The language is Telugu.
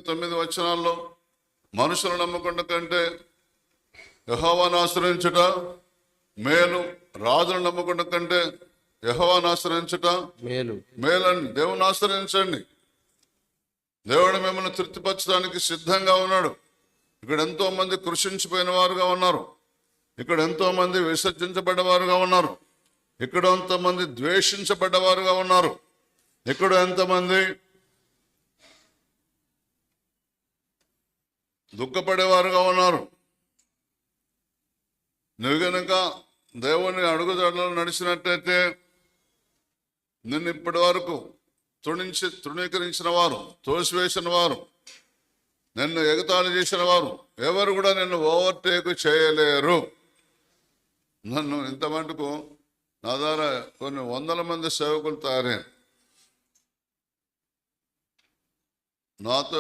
9 వచనాల్లో మనుషులు నమ్మకుండా కంటే యెహోవాను ఆశ్రయించుట మేలు, రాజులను నమ్మకుండా కంటే యెహోవాను ఆశ్రయించుట మేలని. దేవుని ఆశ్రయించండి. దేవుడు మిమ్మల్ని తృప్తిపరచడానికి సిద్ధంగా ఉన్నాడు. ఇక్కడ ఎంతో మంది కృషించిపోయిన వారుగా ఉన్నారు. ఇక్కడ ఎంతో మంది విసర్జించబడ్డవారుగా ఉన్నారు. ఇక్కడ ఎంతమంది ద్వేషించబడ్డవారుగా ఉన్నారు. ఇక్కడ ఎంతమంది దుఃఖపడేవారుగా ఉన్నారు. నువ్వు కనుక దేవుని అడుగుజాడలో నడిచినట్టయితే నిన్ను ఇప్పటి వరకు తృణీకరించిన వారు, తోసివేసిన వారు, నిన్ను ఎగతాళి చేసిన వారు ఎవరు కూడా నిన్ను ఓవర్టేక్ చేయలేరు. నన్ను ఇంత మటుకు నా ద్వారా కొన్ని 100 మంది సేవకులు తయారయ్యారు. నాతో